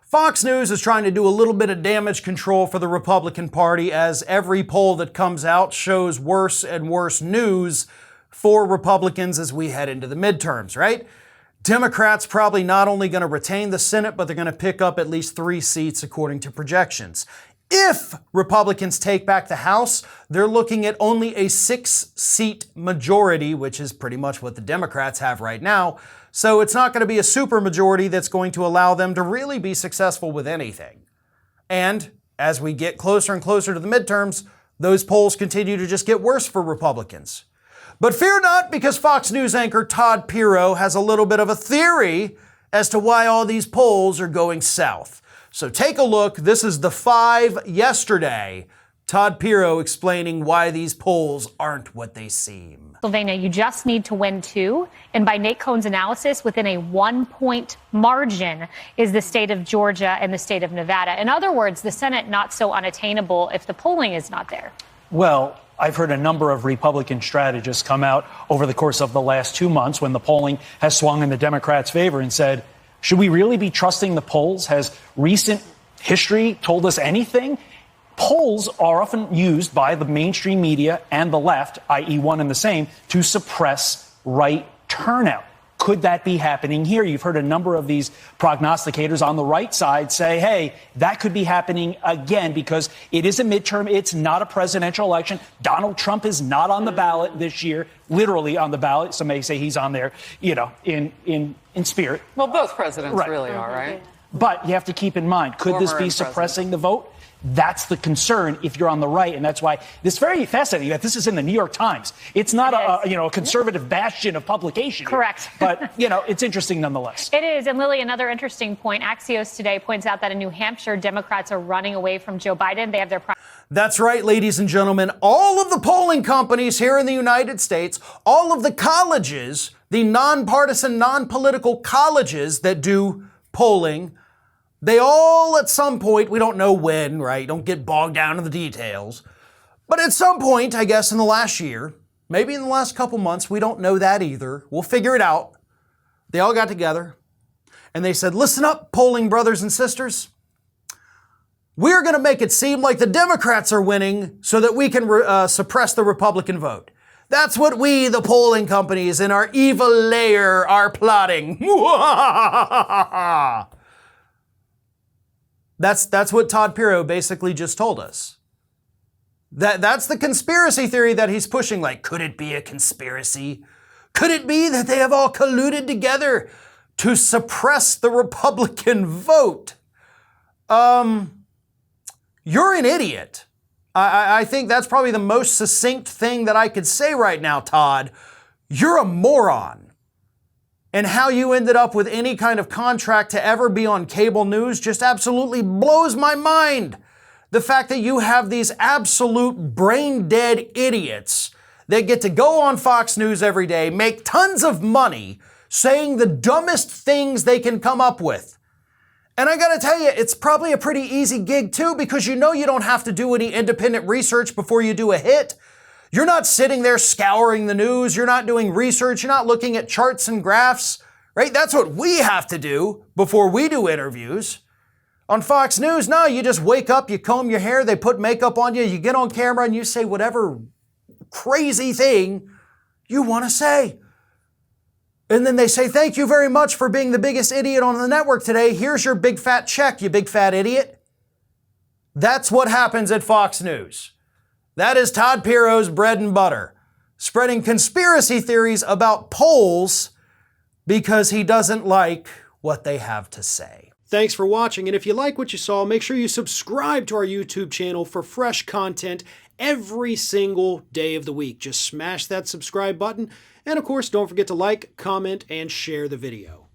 Fox News is trying to do a little bit of damage control for the Republican Party as every poll that comes out shows worse and worse news for Republicans as we head into the midterms, right? Democrats probably not only going to retain the Senate, but they're going to pick up at least 3 seats according to projections. If Republicans take back the House, they're looking at only a 6-seat majority, which is pretty much what the Democrats have right now. So it's not going to be a supermajority that's going to allow them to really be successful with anything. And as we get closer and closer to the midterms, those polls continue to just get worse for Republicans. But fear not, because Fox News anchor Todd Pirro has a little bit of a theory as to why all these polls are going south. So take a look. This is the 5 yesterday. Todd Pirro explaining why these polls aren't what they seem. Pennsylvania, you just need to win 2. And by Nate Cohn's analysis, within a 1-point margin is the state of Georgia and the state of Nevada. In other words, the Senate not so unattainable if the polling is not there. Well, I've heard a number of Republican strategists come out over the course of the last 2 months when the polling has swung in the Democrats' favor and said, should we really be trusting the polls? Has recent history told us anything? Polls are often used by the mainstream media and the left, i.e. one and the same, to suppress right turnout. Could that be happening here? You've heard a number of these prognosticators on the right side say, hey, that could be happening again because it is a midterm. It's not a presidential election. Donald Trump is not on the ballot this year, literally on the ballot. Some may say he's on there, in spirit. Well, both presidents really are, right? But you have to keep in mind, could this be suppressing the vote? That's the concern if you're on the right. And that's why this very fascinating that this is in the New York Times. It's not a conservative bastion of publication. Correct. Here, but, it's interesting nonetheless. It is. And Lily, another interesting point. Axios today points out that in New Hampshire, Democrats are running away from Joe Biden. They have their That's right, ladies and gentlemen. All of the polling companies here in the United States, all of the colleges, the nonpartisan, non-political colleges that do polling, they all at some point, we don't know when, right? Don't get bogged down in the details. But at some point, I guess in the last year, maybe in the last couple months, we don't know that either. We'll figure it out. They all got together and they said, listen up, polling brothers and sisters. We're going to make it seem like the Democrats are winning so that we can suppress the Republican vote. That's what we, the polling companies in our evil lair, are plotting. That's what Todd Pirro basically just told us. That's the conspiracy theory that he's pushing. Like, could it be a conspiracy? Could it be that they have all colluded together to suppress the Republican vote? You're an idiot. I think that's probably the most succinct thing that I could say right now, Todd. You're a moron. And how you ended up with any kind of contract to ever be on cable news just absolutely blows my mind. The fact that you have these absolute brain-dead idiots that get to go on Fox News every day, make tons of money, saying the dumbest things they can come up with. And I gotta tell you, it's probably a pretty easy gig too, because you don't have to do any independent research before you do a hit. You're not sitting there scouring the news. You're not doing research. You're not looking at charts and graphs, right? That's what we have to do before we do interviews. On Fox News, no, you just wake up, you comb your hair, they put makeup on you, you get on camera and you say whatever crazy thing you want to say. And then they say, thank you very much for being the biggest idiot on the network today. Here's your big fat check, you big fat idiot. That's what happens at Fox News. That is Todd Pirro's bread and butter, spreading conspiracy theories about polls because he doesn't like what they have to say. Thanks for watching, and if you like what you saw, make sure you subscribe to our YouTube channel for fresh content every single day of the week. Just smash that subscribe button, and of course, don't forget to like, comment, and share the video.